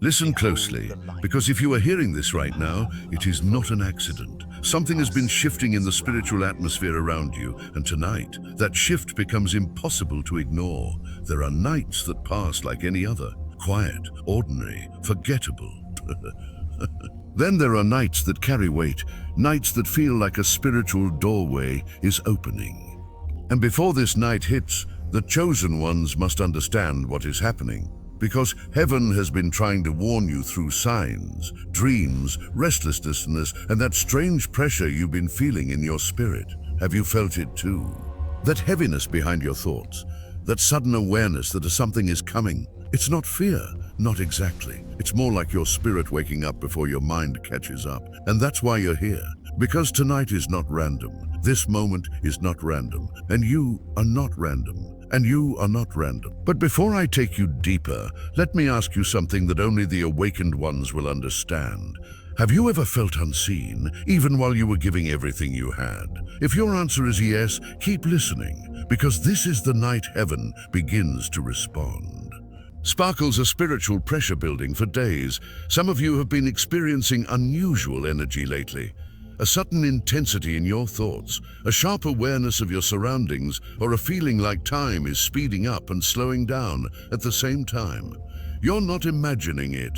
Listen closely, because if you are hearing this right now, it is not an accident. Something has been shifting in the spiritual atmosphere around you, and tonight, that shift becomes impossible to ignore. There are nights that pass like any other, quiet, ordinary, forgettable. Then there are nights that carry weight, nights that feel like a spiritual doorway is opening. And before this night hits, the chosen ones must understand what is happening. Because heaven has been trying to warn you through signs, dreams, restlessness, and that strange pressure you've been feeling in your spirit. Have you felt it too? That heaviness behind your thoughts, that sudden awareness that something is coming. It's not fear, not exactly. It's more like your spirit waking up before your mind catches up. And that's why you're here. Because tonight is not random. This moment is not random. And you are not random. And you are not random. But before I take you deeper, let me ask you something that only the awakened ones will understand. Have you ever felt unseen, even while you were giving everything you had? If your answer is yes, keep listening, because this is the night heaven begins to respond. Sparkles are spiritual pressure building for days. Some of you have been experiencing unusual energy lately. A sudden intensity in your thoughts, a sharp awareness of your surroundings, or a feeling like time is speeding up and slowing down at the same time. You're not imagining it.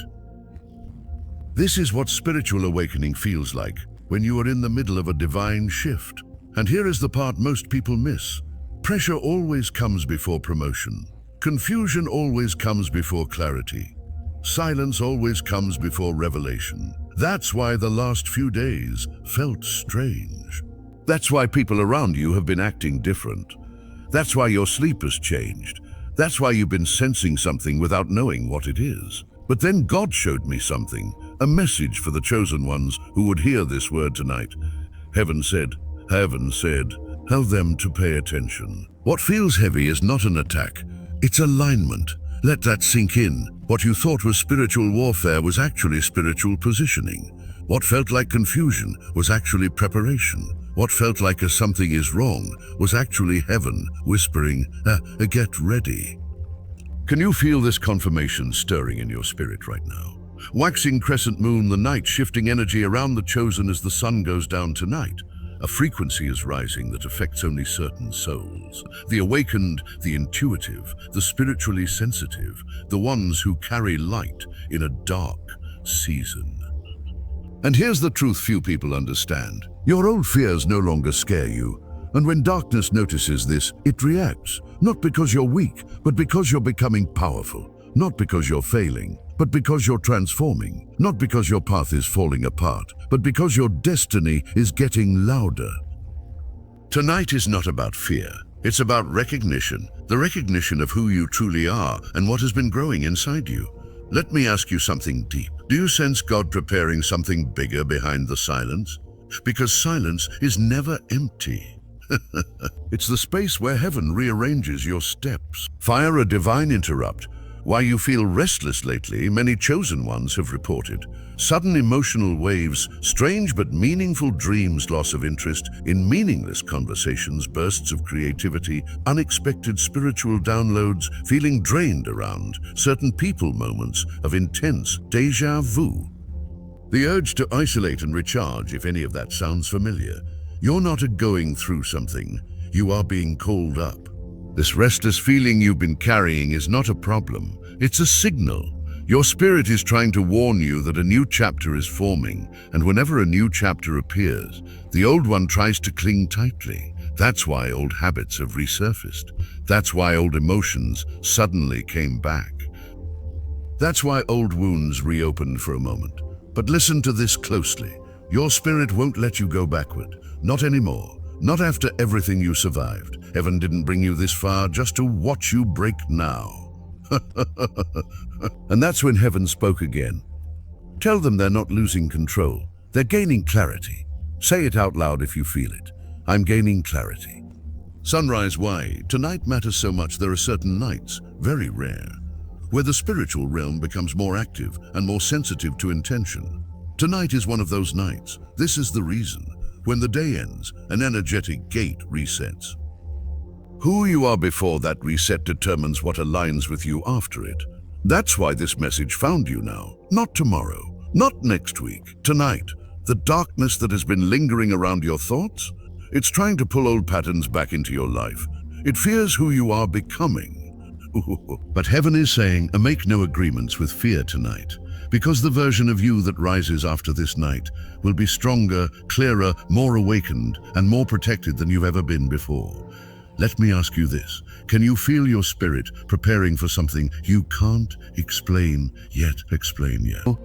This is what spiritual awakening feels like when you are in the middle of a divine shift. And here is the part most people miss. Pressure always comes before promotion. Confusion always comes before clarity. Silence always comes before revelation. That's why the last few days felt strange. That's why people around you have been acting different. That's why your sleep has changed. That's why you've been sensing something without knowing what it is. But then God showed me something, a message for the chosen ones who would hear this word tonight. Heaven said, tell them to pay attention. What feels heavy is not an attack, it's alignment. Let that sink in. What you thought was spiritual warfare was actually spiritual positioning. What felt like confusion was actually preparation. What felt like a something is wrong was actually heaven whispering, get ready. Can you feel this confirmation stirring in your spirit right now? Waxing crescent moon, the night shifting energy around the chosen as the sun goes down tonight. A frequency is rising that affects only certain souls. The awakened, the intuitive, the spiritually sensitive, the ones who carry light in a dark season. And here's the truth few people understand. Your old fears no longer scare you. And when darkness notices this, it reacts. Not because you're weak, but because you're becoming powerful. Not because you're failing, but because you're transforming. Not because your path is falling apart, but because your destiny is getting louder. Tonight is not about fear. It's about recognition, the recognition of who you truly are and what has been growing inside you. Let me ask you something deep. Do you sense God preparing something bigger behind the silence? Because silence is never empty. It's the space where heaven rearranges your steps. Fire a divine interrupt. Why you feel restless lately, many chosen ones have reported. Sudden emotional waves, strange but meaningful dreams, loss of interest in meaningless conversations, bursts of creativity, unexpected spiritual downloads, feeling drained around certain people, moments of intense déjà vu. The urge to isolate and recharge, if any of that sounds familiar. You're not going through something, you are being called up. This restless feeling you've been carrying is not a problem, it's a signal. Your spirit is trying to warn you that a new chapter is forming, and whenever a new chapter appears, the old one tries to cling tightly. That's why old habits have resurfaced. That's why old emotions suddenly came back. That's why old wounds reopened for a moment. But listen to this closely. Your spirit won't let you go backward. Not anymore. Not after everything you survived. Heaven didn't bring you this far just to watch you break now. And that's when heaven spoke again. Tell them they're not losing control. They're gaining clarity. Say it out loud if you feel it. I'm gaining clarity. Sunrise, why? Tonight matters so much. There are certain nights, very rare, where the spiritual realm becomes more active and more sensitive to intention. Tonight is one of those nights. This is the reason. When the day ends, an energetic gate resets. Who you are before that reset determines what aligns with you after it. That's why this message found you now, not tomorrow, not next week, tonight. The darkness that has been lingering around your thoughts, it's trying to pull old patterns back into your life. It fears who you are becoming. But heaven is saying, make no agreements with fear tonight, because the version of you that rises after this night will be stronger, clearer, more awakened, and more protected than you've ever been before. Let me ask you this. Can you feel your spirit preparing for something you can't explain yet?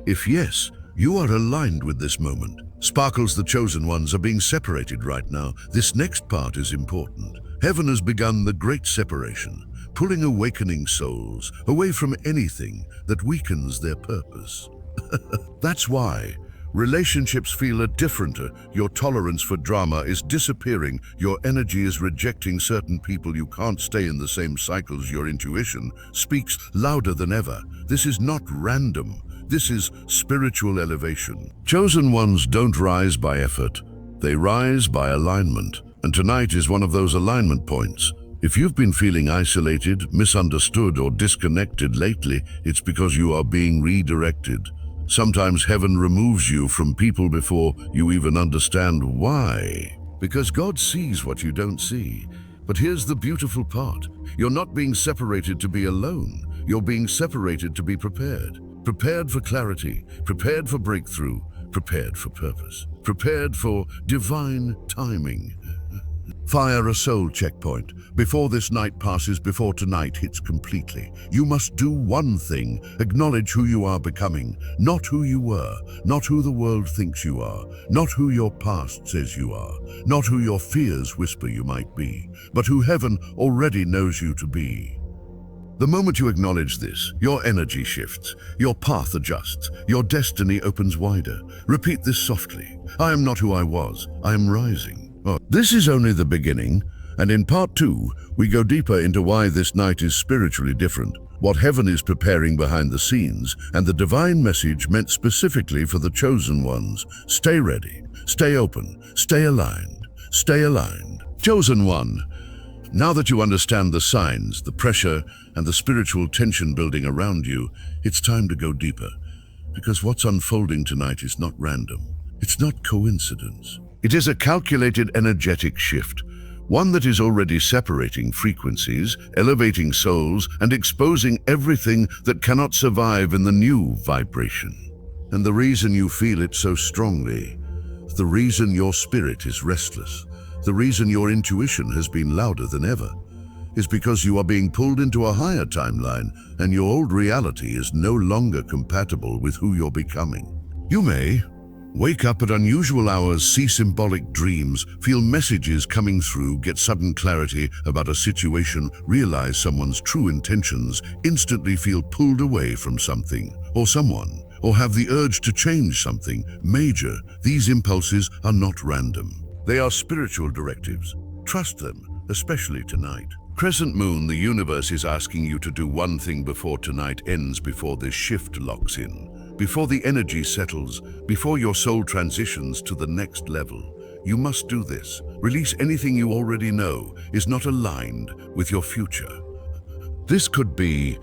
If yes, you are aligned with this moment. Sparkles, the chosen ones, are being separated right now. This next part is important. Heaven has begun the great separation, pulling awakening souls away from anything that weakens their purpose. That's why relationships feel different. Your tolerance for drama is disappearing. Your energy is rejecting certain people. You can't stay in the same cycles. Your intuition speaks louder than ever. This is not random. This is spiritual elevation. Chosen ones don't rise by effort. They rise by alignment. And tonight is one of those alignment points. If you've been feeling isolated, misunderstood, or disconnected lately, it's because you are being redirected. Sometimes heaven removes you from people before you even understand why. Because God sees what you don't see. But here's the beautiful part. You're not being separated to be alone. You're being separated to be prepared. Prepared for clarity, prepared for breakthrough, prepared for purpose, prepared for divine timing. Fire a soul checkpoint before this night passes, before tonight hits completely. You must do one thing: acknowledge who you are becoming, not who you were, not who the world thinks you are, not who your past says you are, not who your fears whisper you might be, but who heaven already knows you to be. The moment you acknowledge this, your energy shifts, your path adjusts, your destiny opens wider. Repeat this softly. I am not who I was, I am rising. This is only the beginning, and in part 2, we go deeper into why this night is spiritually different, what heaven is preparing behind the scenes, and the divine message meant specifically for the chosen ones. Stay ready, stay open, stay aligned, stay aligned. Chosen one, now that you understand the signs, the pressure, and the spiritual tension building around you, it's time to go deeper. Because what's unfolding tonight is not random. It's not coincidence. It is a calculated energetic shift, one that is already separating frequencies, elevating souls, and exposing everything that cannot survive in the new vibration. And the reason you feel it so strongly, the reason your spirit is restless, the reason your intuition has been louder than ever, is because you are being pulled into a higher timeline, and your old reality is no longer compatible with who you're becoming. You may wake up at unusual hours, see symbolic dreams, feel messages coming through, get sudden clarity about a situation, realize someone's true intentions, instantly feel pulled away from something or someone, or have the urge to change something major. These impulses are not random. They are spiritual directives. Trust them, especially tonight. Crescent moon, the universe is asking you to do one thing before tonight ends, before this shift locks in. Before the energy settles, before your soul transitions to the next level, you must do this. Release anything you already know is not aligned with your future. This could be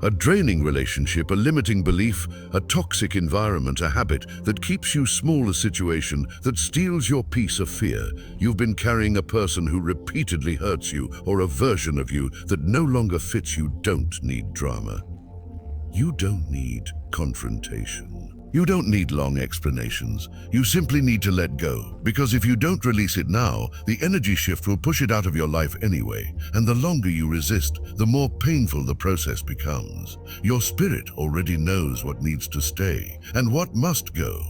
a draining relationship, a limiting belief, a toxic environment, a habit that keeps you small, a situation that steals your peace, of fear. You've been carrying a person who repeatedly hurts you, or a version of you that no longer fits. You don't need drama. You don't need confrontation. You don't need long explanations. You simply need to let go, because if you don't release it now, the energy shift will push it out of your life anyway, and the longer you resist, the more painful the process becomes. Your spirit already knows what needs to stay, and what must go,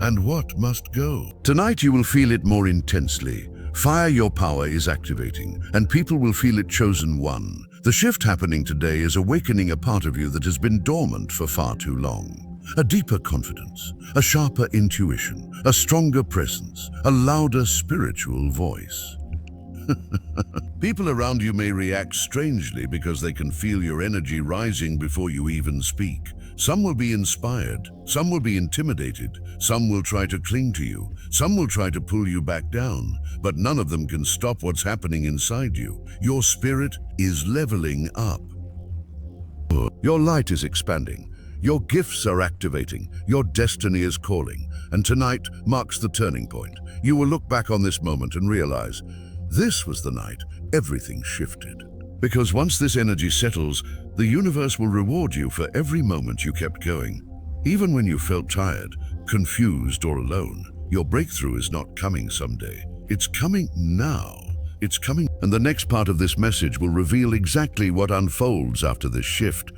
and what must go. Tonight you will feel it more intensely. Fire, your power is activating, and people will feel it. Chosen one. The shift happening today is awakening a part of you that has been dormant for far too long. A deeper confidence, a sharper intuition, a stronger presence, a louder spiritual voice. People around you may react strangely because they can feel your energy rising before you even speak. Some will be inspired, some will be intimidated, some will try to cling to you, some will try to pull you back down, but none of them can stop what's happening inside you. Your spirit is leveling up. Your light is expanding. Your gifts are activating. Your destiny is calling. And tonight marks the turning point. You will look back on this moment and realize, this was the night everything shifted. Because once this energy settles, the universe will reward you for every moment you kept going. Even when you felt tired, confused, or alone, your breakthrough is not coming someday. It's coming now. It's coming. And the next part of this message will reveal exactly what unfolds after this shift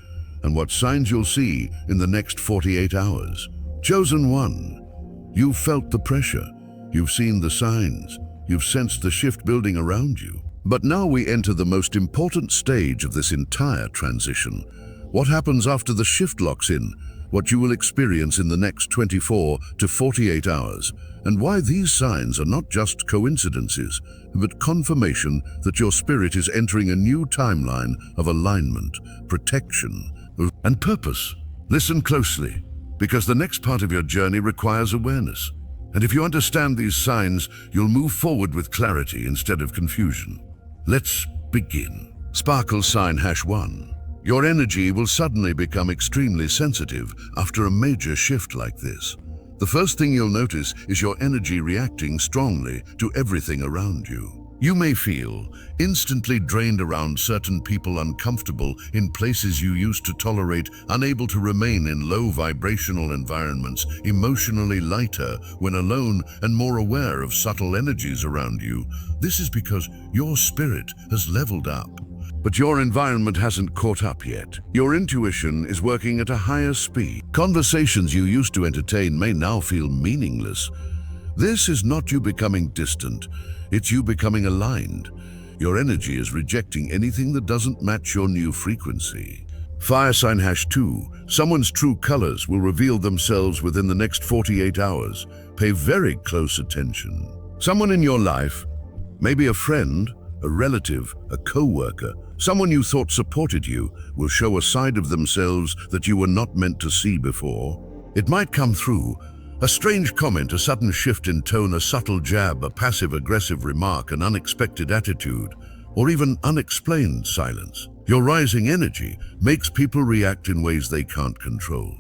and what signs you'll see in the next 48 hours. Chosen one, you've felt the pressure. You've seen the signs. You've sensed the shift building around you. But now we enter the most important stage of this entire transition. What happens after the shift locks in, what you will experience in the next 24 to 48 hours, and why these signs are not just coincidences, but confirmation that your spirit is entering a new timeline of alignment, protection, and purpose. Listen closely, because the next part of your journey requires awareness. And if you understand these signs, you'll move forward with clarity instead of confusion. Let's begin. Sparkle sign #1. Your energy will suddenly become extremely sensitive after a major shift like this. The first thing you'll notice is your energy reacting strongly to everything around you. You may feel instantly drained around certain people, uncomfortable in places you used to tolerate, unable to remain in low vibrational environments, emotionally lighter when alone, and more aware of subtle energies around you. This is because your spirit has leveled up. But your environment hasn't caught up yet. Your intuition is working at a higher speed. Conversations you used to entertain may now feel meaningless. This is not you becoming distant, it's you becoming aligned. Your energy is rejecting anything that doesn't match your new frequency. Fire sign #2. Someone's true colors will reveal themselves within the next 48 hours. Pay very close attention. Someone in your life, maybe a friend, a relative, a co-worker, someone you thought supported you, will show a side of themselves that you were not meant to see before. It might come through a strange comment, a sudden shift in tone, a subtle jab, a passive-aggressive remark, an unexpected attitude, or even unexplained silence. Your rising energy makes people react in ways they can't control.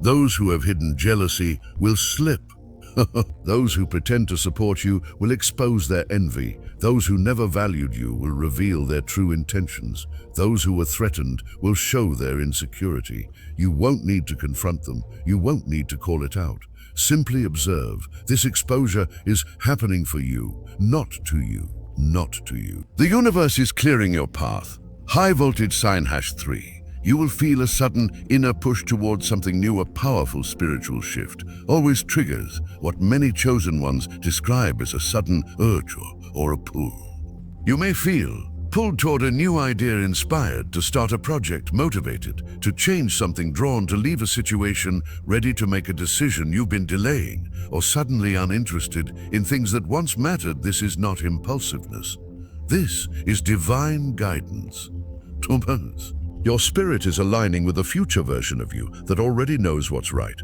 Those who have hidden jealousy will slip. Those who pretend to support you will expose their envy. Those who never valued you will reveal their true intentions. Those who were threatened will show their insecurity. You won't need to confront them. You won't need to call it out. Simply observe. This exposure is happening for you, not to you, not to you. The universe is clearing your path. High voltage sign #3. You will feel a sudden inner push towards something new, a powerful spiritual shift. Always triggers what many chosen ones describe as a sudden urge or a pull. You may feel pulled toward a new idea, inspired to start a project, motivated to change something, drawn to leave a situation, ready to make a decision you've been delaying, or suddenly uninterested in things that once mattered. This is not impulsiveness. This is divine guidance. Thomas, your spirit is aligning with a future version of you that already knows what's right.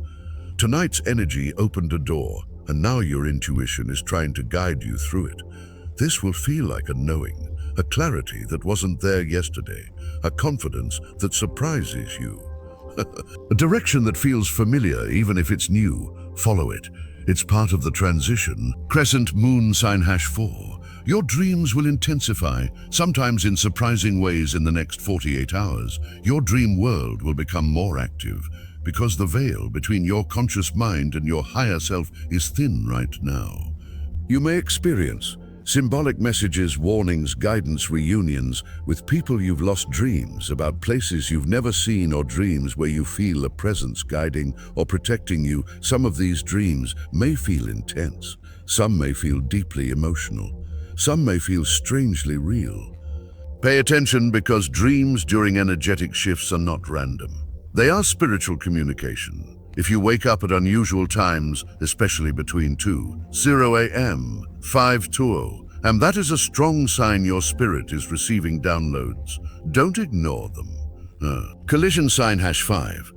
Tonight's energy opened a door, and now your intuition is trying to guide you through it. This will feel like a knowing, a clarity that wasn't there yesterday, a confidence that surprises you. A direction that feels familiar even if it's new. Follow it. It's part of the transition. Crescent moon sign #4. Your dreams will intensify, sometimes in surprising ways in the next 48 hours. Your dream world will become more active because the veil between your conscious mind and your higher self is thin right now. You may experience symbolic messages, warnings, guidance, reunions with people you've lost, dreams about places you've never seen, or dreams where you feel a presence guiding or protecting you. Some of these dreams may feel intense. Some may feel deeply emotional. Some may feel strangely real. Pay attention, because dreams during energetic shifts are not random. They are spiritual communication. If you wake up at unusual times, especially between 2:00 a.m., 5:20, and that is a strong sign your spirit is receiving downloads. Don't ignore them. Collision sign #5.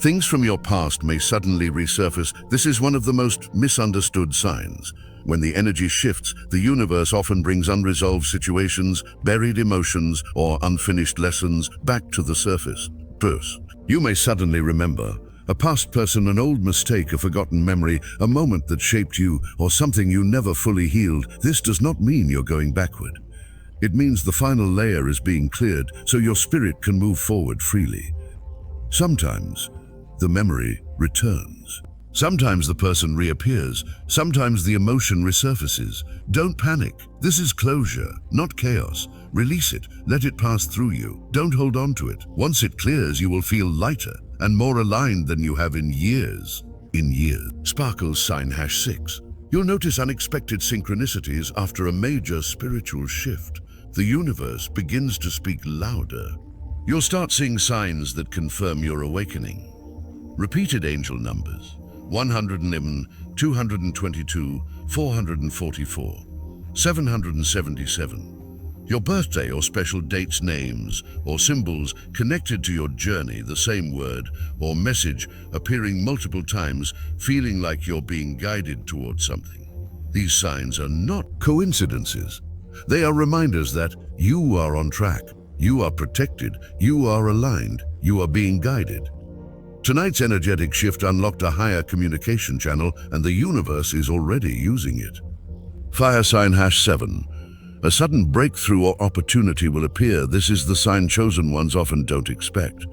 Things from your past may suddenly resurface. This is one of the most misunderstood signs. When the energy shifts, the universe often brings unresolved situations, buried emotions, or unfinished lessons back to the surface. burst. You may suddenly remember a past person, an old mistake, a forgotten memory, a moment that shaped you, or something you never fully healed. This does not mean you're going backward. It means the final layer is being cleared so your spirit can move forward freely. Sometimes the memory returns. Sometimes the person reappears. Sometimes the emotion resurfaces. Don't panic. This is closure, not chaos. Release it. Let it pass through you. Don't hold on to it. Once it clears, you will feel lighter and more aligned than you have in years. Sparkles sign #6. You'll notice unexpected synchronicities after a major spiritual shift. The universe begins to speak louder. You'll start seeing signs that confirm your awakening. Repeated angel numbers: 111, 222, 444, 777. Your birthday or special dates, names, or symbols connected to your journey, the same word or message appearing multiple times, feeling like you're being guided towards something. These signs are not coincidences. They are reminders that you are on track, you are protected, you are aligned, you are being guided. Tonight's energetic shift unlocked a higher communication channel, and the universe is already using it. Fire sign #7. A sudden breakthrough or opportunity will appear. This is the sign chosen ones often don't expect,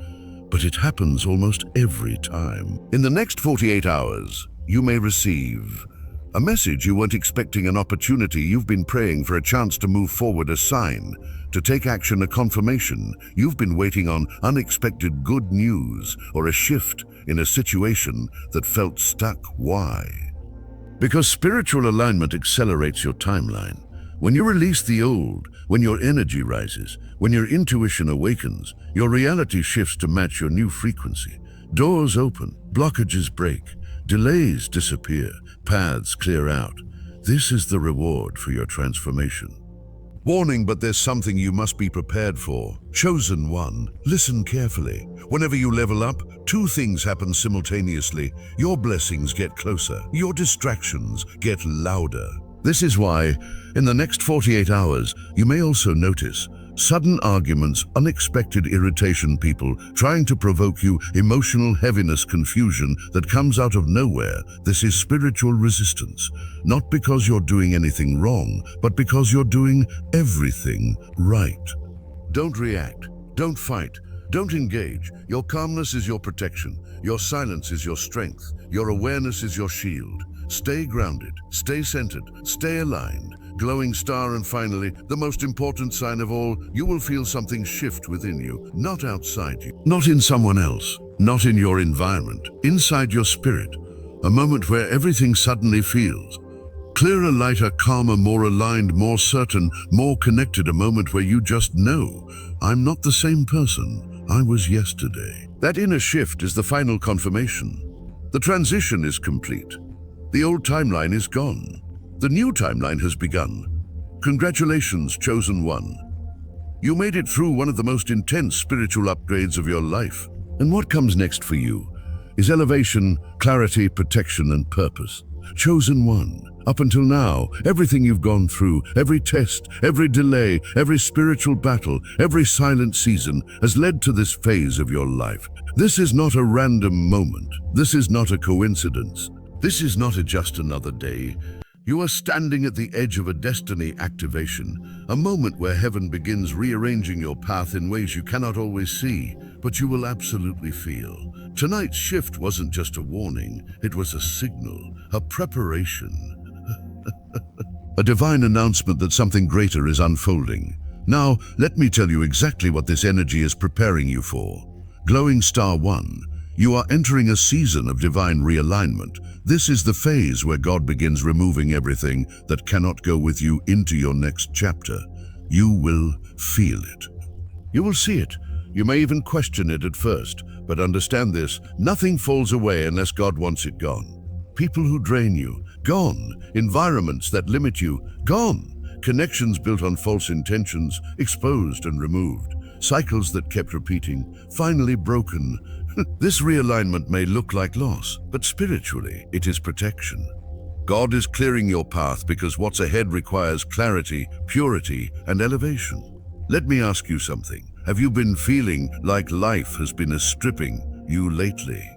but it happens almost every time. In the next 48 hours, you may receive a message you weren't expecting, an opportunity you've been praying for, a chance to move forward, a sign to take action, a confirmation you've been waiting on, unexpected good news, or a shift in a situation that felt stuck. Why? Because spiritual alignment accelerates your timeline. When you release the old, when your energy rises, when your intuition awakens, your reality shifts to match your new frequency. Doors open, blockages break, delays disappear, paths clear out. This is the reward for your transformation. Warning, but there's something you must be prepared for. Chosen one, listen carefully. Whenever you level up, two things happen simultaneously. Your blessings get closer, your distractions get louder. This is why, in the next 48 hours, you may also notice sudden arguments, unexpected irritation, people trying to provoke you, emotional heaviness, confusion that comes out of nowhere. This is spiritual resistance, not because you're doing anything wrong, but because you're doing everything right. Don't react, don't fight, don't engage. Your calmness is your protection, your silence is your strength, your awareness is your shield. Stay grounded, stay centered, stay aligned. Glowing star. And finally, the most important sign of all, you will feel something shift within you, not outside you, not in someone else, not in your environment, inside your spirit. A moment where everything suddenly feels clearer, lighter, calmer, more aligned, more certain, more connected. A moment where you just know, I'm not the same person I was yesterday. That inner shift is the final confirmation. The transition is complete. The old timeline is gone. The new timeline has begun. Congratulations, chosen one. You made it through one of the most intense spiritual upgrades of your life. And what comes next for you is elevation, clarity, protection, and purpose. Chosen one. Up until now, everything you've gone through, every test, every delay, every spiritual battle, every silent season has led to this phase of your life. This is not a random moment. This is not a coincidence. This is not just another day. You are standing at the edge of a destiny activation, a moment where heaven begins rearranging your path in ways you cannot always see, but you will absolutely feel. Tonight's shift wasn't just a warning, it was a signal, a preparation, a divine announcement that something greater is unfolding. Now, let me tell you exactly what this energy is preparing you for. Glowing star 1. You are entering a season of divine realignment. This is the phase where God begins removing everything that cannot go with you into your next chapter. You will feel it. You will see it. You may even question it at first, but understand this, nothing falls away unless God wants it gone. People who drain you, gone. Environments that limit you, gone. Connections built on false intentions, exposed and removed. Cycles that kept repeating, finally broken. This realignment may look like loss, but spiritually, it is protection. God is clearing your path because what's ahead requires clarity, purity, and elevation. Let me ask you something. Have you been feeling like life has been stripping you lately?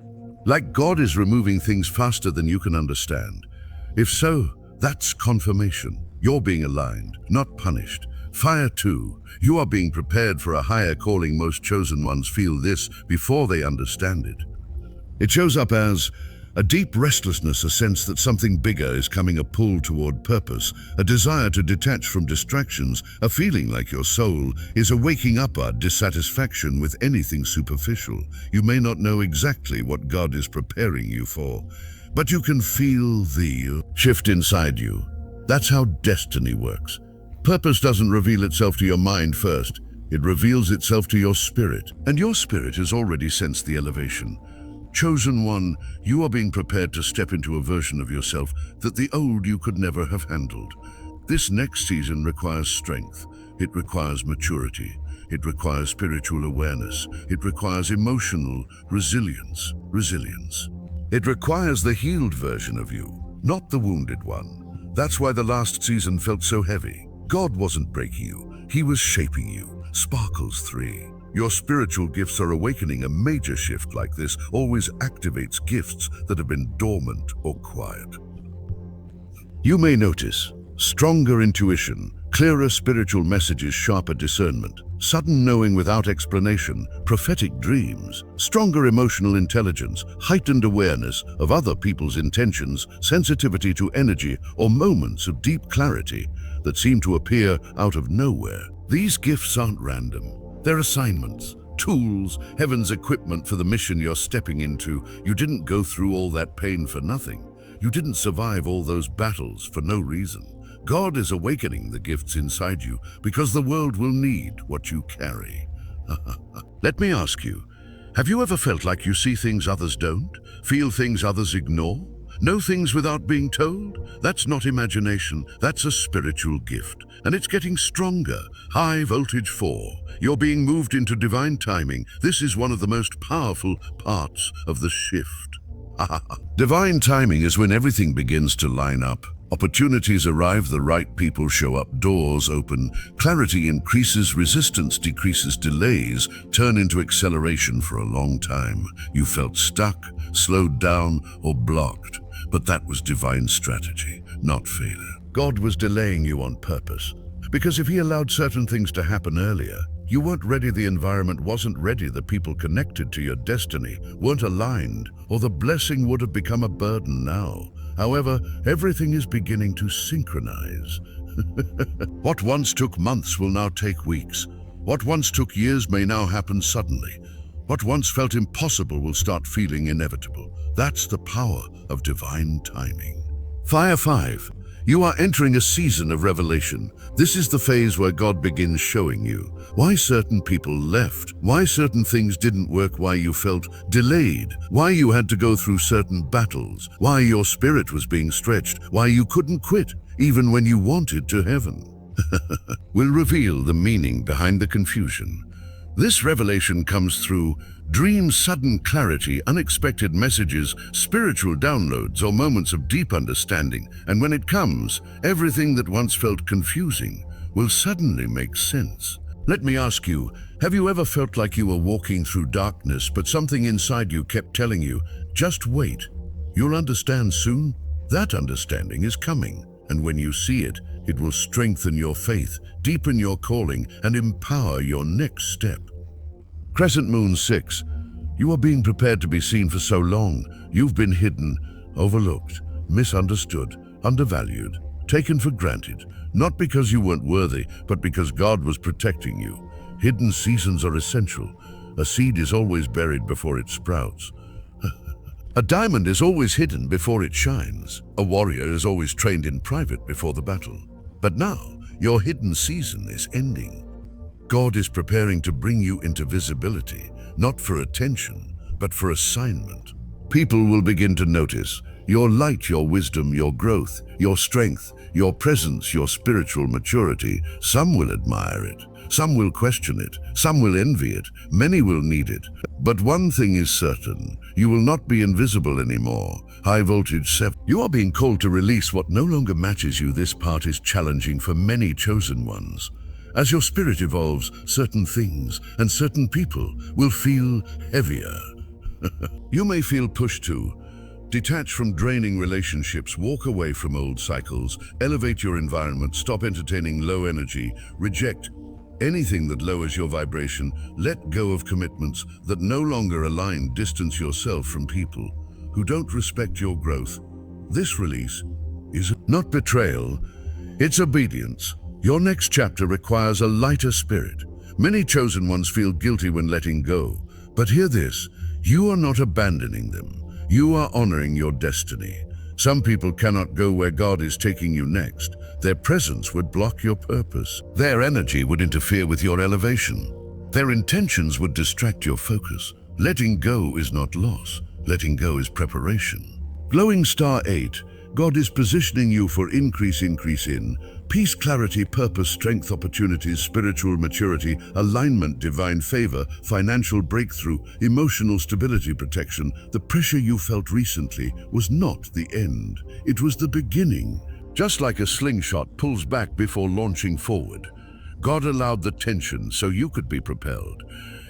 Like God is removing things faster than you can understand? If so, that's confirmation. You're being aligned, not punished. Fire 2. You are being prepared for a higher calling. Most chosen ones feel this before they understand it. It shows up as a deep restlessness, a sense that something bigger is coming, a pull toward purpose, a desire to detach from distractions, a feeling like your soul is a waking up, a dissatisfaction with anything superficial. You may not know exactly what God is preparing you for, but you can feel the shift inside you. That's how destiny works. Purpose doesn't reveal itself to your mind first. It reveals itself to your spirit, and your spirit has already sensed the elevation. Chosen one, you are being prepared to step into a version of yourself that the old you could never have handled. This next season requires strength. It requires maturity. It requires spiritual awareness. It requires emotional resilience. It requires the healed version of you, not the wounded one. That's why the last season felt so heavy. God wasn't breaking you. He was shaping you. Sparkles 3. Your spiritual gifts are awakening. A major shift like this always activates gifts that have been dormant or quiet. You may notice stronger intuition, clearer spiritual messages, sharper discernment, sudden knowing without explanation, prophetic dreams, stronger emotional intelligence, heightened awareness of other people's intentions, sensitivity to energy, or moments of deep clarity that seem to appear out of nowhere. These gifts aren't random. They're assignments, tools, heaven's equipment for the mission you're stepping into. You didn't go through all that pain for nothing. You didn't survive all those battles for no reason. God is awakening the gifts inside you because the world will need what you carry. Let me ask you, have you ever felt like you see things others don't? Feel things others ignore? Know things without being told? That's not imagination, that's a spiritual gift. And it's getting stronger. High voltage 4. You're being moved into divine timing. This is one of the most powerful parts of the shift. Divine timing is when everything begins to line up. Opportunities arrive, the right people show up, doors open, clarity increases, resistance decreases, delays turn into acceleration. For a long time, you felt stuck, slowed down, or blocked. But that was divine strategy, not failure. God was delaying you on purpose. Because if He allowed certain things to happen earlier, you weren't ready, the environment wasn't ready, the people connected to your destiny weren't aligned, or the blessing would have become a burden now. However, everything is beginning to synchronize. What once took months will now take weeks. What once took years may now happen suddenly. What once felt impossible will start feeling inevitable. That's the power of divine timing. Fire 5. You are entering a season of revelation. This is the phase where God begins showing you why certain people left, why certain things didn't work, why you felt delayed, why you had to go through certain battles, why your spirit was being stretched, why you couldn't quit even when you wanted to. Heaven will reveal the meaning behind the confusion. This revelation comes through dreams, sudden clarity, unexpected messages, spiritual downloads, or moments of deep understanding. And when it comes, everything that once felt confusing will suddenly make sense. Let me ask you, have you ever felt like you were walking through darkness, but something inside you kept telling you, just wait, you'll understand soon? That understanding is coming, and when you see it, it will strengthen your faith, deepen your calling, and empower your next step. Crescent Moon 6. You are being prepared to be seen. For so long, you've been hidden, overlooked, misunderstood, undervalued, taken for granted, not because you weren't worthy, but because God was protecting you. Hidden seasons are essential. A seed is always buried before it sprouts. A diamond is always hidden before it shines. A warrior is always trained in private before the battle. But now, your hidden season is ending. God is preparing to bring you into visibility, not for attention, but for assignment. People will begin to notice your light, your wisdom, your growth, your strength, your presence, your spiritual maturity. Some will admire it, some will question it, some will envy it, many will need it. But one thing is certain, you will not be invisible anymore. High voltage 7. You are being called to release what no longer matches you. This part is challenging for many chosen ones. As your spirit evolves, certain things and certain people will feel heavier. You may feel pushed to detach from draining relationships, walk away from old cycles, elevate your environment, stop entertaining low energy, reject anything that lowers your vibration, let go of commitments that no longer align, distance yourself from people who don't respect your growth. This release is not betrayal, it's obedience. Your next chapter requires a lighter spirit. Many chosen ones feel guilty when letting go, but hear this, you are not abandoning them. You are honoring your destiny. Some people cannot go where God is taking you next. Their presence would block your purpose. Their energy would interfere with your elevation. Their intentions would distract your focus. Letting go is not loss. Letting go is preparation. Glowing star 8, God is positioning you for increase in peace, clarity, purpose, strength, opportunities, spiritual maturity, alignment, divine favor, financial breakthrough, emotional stability, protection. The pressure you felt recently was not the end. It was the beginning. Just like a slingshot pulls back before launching forward, God allowed the tension so you could be propelled.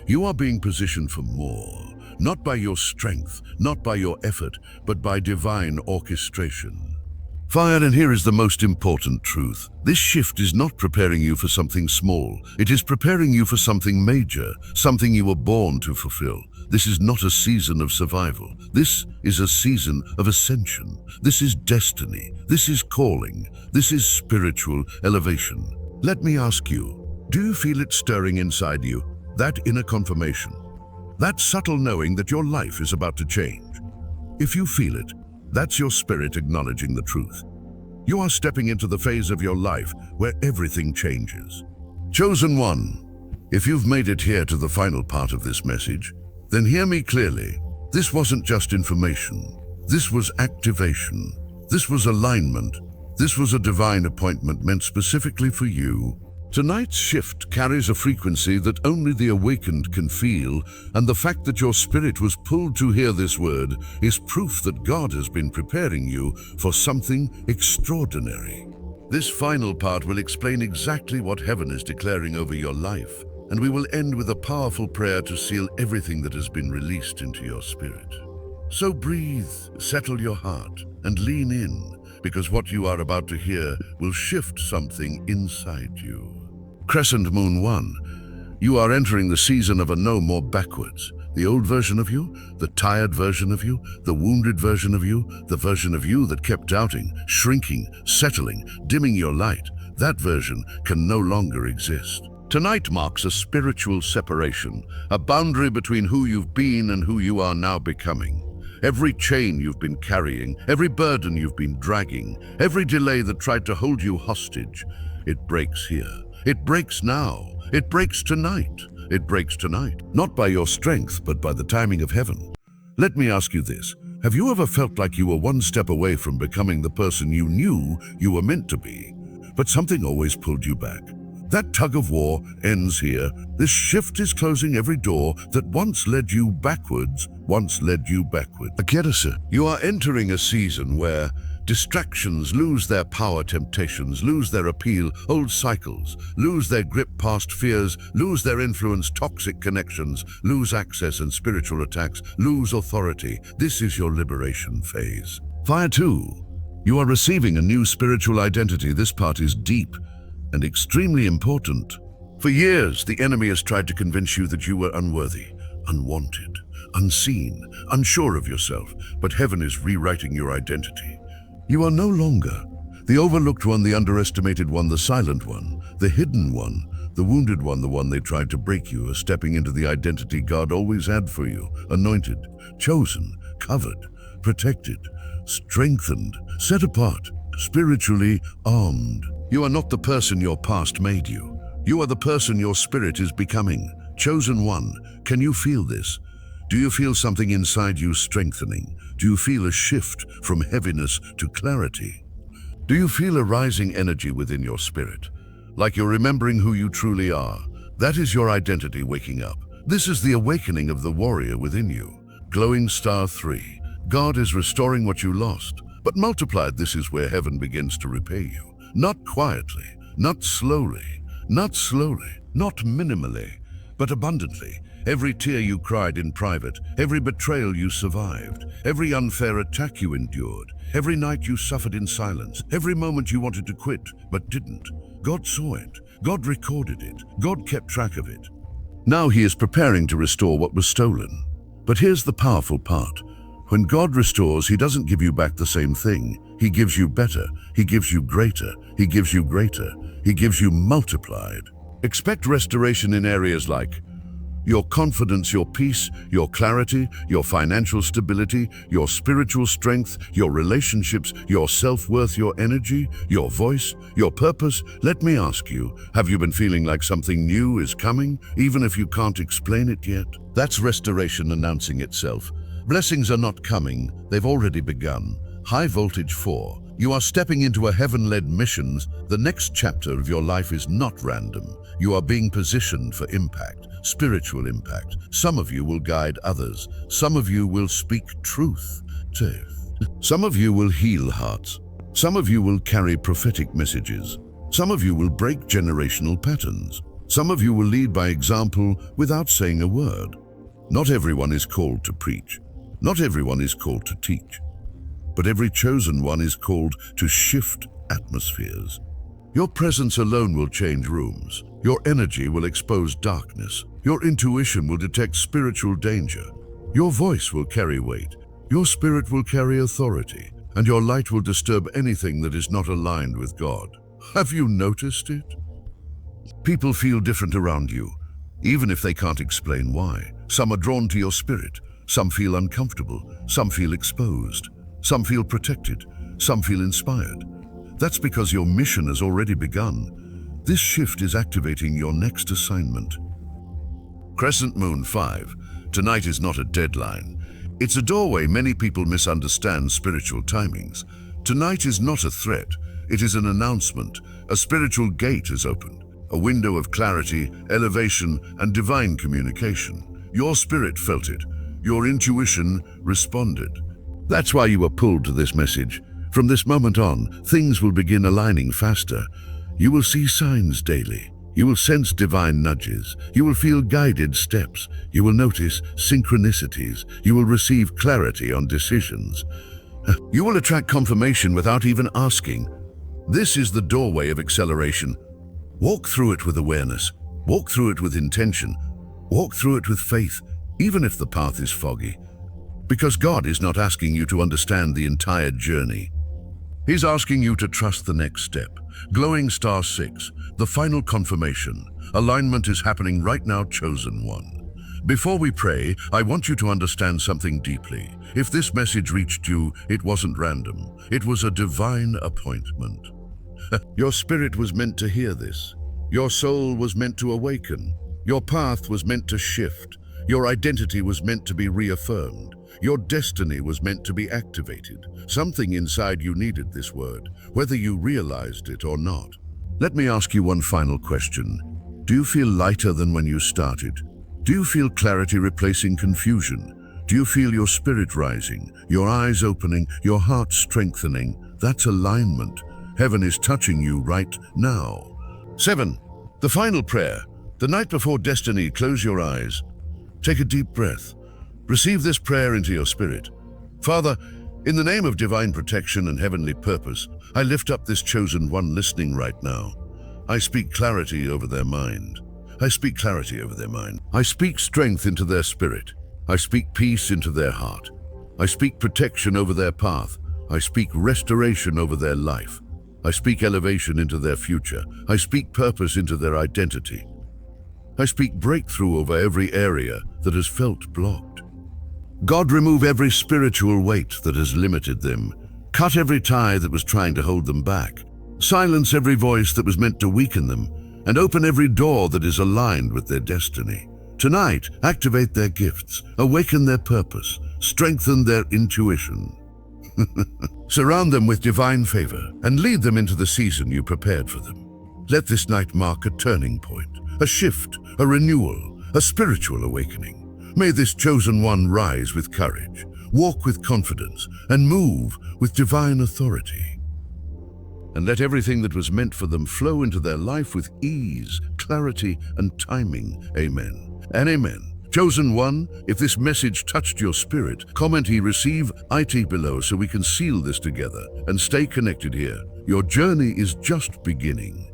You are being positioned for more. Not by your strength, not by your effort, but by divine orchestration. Fire, and here is the most important truth. This shift is not preparing you for something small. It is preparing you for something major, something you were born to fulfill. This is not a season of survival. This is a season of ascension. This is destiny. This is calling. This is spiritual elevation. Let me ask you, do you feel it stirring inside you? That inner confirmation? That subtle knowing that your life is about to change. If you feel it, that's your spirit acknowledging the truth. You are stepping into the phase of your life where everything changes. Chosen one, if you've made it here to the final part of this message, then hear me clearly. This wasn't just information. This was activation. This was alignment. This was a divine appointment meant specifically for you. Tonight's shift carries a frequency that only the awakened can feel, and the fact that your spirit was pulled to hear this word is proof that God has been preparing you for something extraordinary. This final part will explain exactly what heaven is declaring over your life, and we will end with a powerful prayer to seal everything that has been released into your spirit. So breathe, settle your heart, and lean in, because what you are about to hear will shift something inside you. Crescent Moon 1, you are entering the season of a no more backwards. The old version of you, the tired version of you, the wounded version of you, the version of you that kept doubting, shrinking, settling, dimming your light, that version can no longer exist. Tonight marks a spiritual separation, a boundary between who you've been and who you are now becoming. Every chain you've been carrying, every burden you've been dragging, every delay that tried to hold you hostage, it breaks here. It breaks now. It breaks tonight. It breaks tonight. Not by your strength, but by the timing of heaven. Let me ask you this. Have you ever felt like you were one step away from becoming the person you knew you were meant to be, but something always pulled you back? That tug of war ends here. This shift is closing every door that once led you backwards, Akerasa, you are entering a season where distractions lose their power, temptations lose their appeal, old cycles lose their grip, past fears lose their influence, toxic connections lose access, and spiritual attacks lose authority. This is your liberation phase. Fire 2, you are receiving a new spiritual identity. This part is deep and extremely important. For years, the enemy has tried to convince you that you were unworthy, unwanted, unseen, unsure of yourself, but heaven is rewriting your identity. You are no longer the overlooked one, the underestimated one, the silent one, the hidden one, the wounded one, the one they tried to break. You are stepping into the identity God always had for you, anointed, chosen, covered, protected, strengthened, set apart, spiritually armed. You are not the person your past made you. You are the person your spirit is becoming. Chosen one, can you feel this? Do you feel something inside you strengthening? Do you feel a shift from heaviness to clarity? Do you feel a rising energy within your spirit? Like you're remembering who you truly are? That is your identity waking up. This is the awakening of the warrior within you. Glowing star 3, God is restoring what you lost, but multiplied. This is where heaven begins to repay you. Not quietly, not slowly, Not slowly, not minimally, but abundantly. Every tear you cried in private, every betrayal you survived, every unfair attack you endured, every night you suffered in silence, every moment you wanted to quit but didn't. God saw it. God recorded it. God kept track of it. Now he is preparing to restore what was stolen. But here's the powerful part. When God restores, he doesn't give you back the same thing. He gives you better. He gives you greater. He gives you greater. He gives you multiplied. Expect restoration in areas like your confidence, your peace, your clarity, your financial stability, your spiritual strength, your relationships, your self-worth, your energy, your voice, your purpose. Let me ask you, have you been feeling like something new is coming, even if you can't explain it yet? That's restoration announcing itself. Blessings are not coming, they've already begun. High voltage 4. You are stepping into a heaven-led mission. The next chapter of your life is not random. You are being positioned for impact. Spiritual impact. Some of you will guide others. Some of you will speak truth. Some of you will heal hearts. Some of you will carry prophetic messages. Some of you will break generational patterns. Some of you will lead by example without saying a word. Not everyone is called to preach. Not everyone is called to teach. But every chosen one is called to shift atmospheres. Your presence alone will change rooms. Your energy will expose darkness. Your intuition will detect spiritual danger. Your voice will carry weight. Your spirit will carry authority. And your light will disturb anything that is not aligned with God. Have you noticed it? People feel different around you, even if they can't explain why. Some are drawn to your spirit. Some feel uncomfortable. Some feel exposed. Some feel protected. Some feel inspired. That's because your mission has already begun. This shift is activating your next assignment. Crescent Moon 5. Tonight is not a deadline. It's a doorway. Many people misunderstand spiritual timings. Tonight is not a threat. It is an announcement. A spiritual gate has opened. A window of clarity, elevation, and divine communication. Your spirit felt it. Your intuition responded. That's why you were pulled to this message. From this moment on, things will begin aligning faster. You will see signs daily. You will sense divine nudges. You will feel guided steps. You will notice synchronicities. You will receive clarity on decisions. You will attract confirmation without even asking. This is the doorway of acceleration. Walk through it with awareness. Walk through it with intention. Walk through it with faith, even if the path is foggy. Because God is not asking you to understand the entire journey. He's asking you to trust the next step. Glowing star 6, the final confirmation. Alignment is happening right now, chosen one. Before we pray, I want you to understand something deeply. If this message reached you, it wasn't random. It was a divine appointment. Your spirit was meant to hear this. Your soul was meant to awaken. Your path was meant to shift. Your identity was meant to be reaffirmed. Your destiny was meant to be activated. Something inside you needed this word, whether you realized it or not. Let me ask you one final question. Do you feel lighter than when you started? Do you feel clarity replacing confusion? Do you feel your spirit rising, your eyes opening, your heart strengthening? That's alignment. Heaven is touching you right now. 7. The final prayer. The night before destiny, close your eyes. Take a deep breath. Receive this prayer into your spirit. Father, in the name of divine protection and heavenly purpose, I lift up this chosen one listening right now. I speak clarity over their mind. I speak clarity over their mind. I speak strength into their spirit. I speak peace into their heart. I speak protection over their path. I speak restoration over their life. I speak elevation into their future. I speak purpose into their identity. I speak breakthrough over every area that has felt blocked. God, remove every spiritual weight that has limited them. Cut every tie that was trying to hold them back. Silence every voice that was meant to weaken them, and open every door that is aligned with their destiny. Tonight, activate their gifts, awaken their purpose, strengthen their intuition. Surround them with divine favor and lead them into the season you prepared for them. Let this night mark a turning point, a shift, a renewal, a spiritual awakening. May this chosen one rise with courage, walk with confidence, and move with divine authority. And let everything that was meant for them flow into their life with ease, clarity and timing. Amen and amen. Chosen one, if this message touched your spirit, comment receive IT below so we can seal this together and stay connected here. Your journey is just beginning.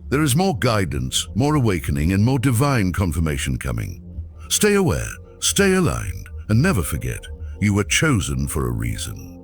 There is more guidance, more awakening, and more divine confirmation coming. Stay aware, stay aligned, and never forget, you were chosen for a reason.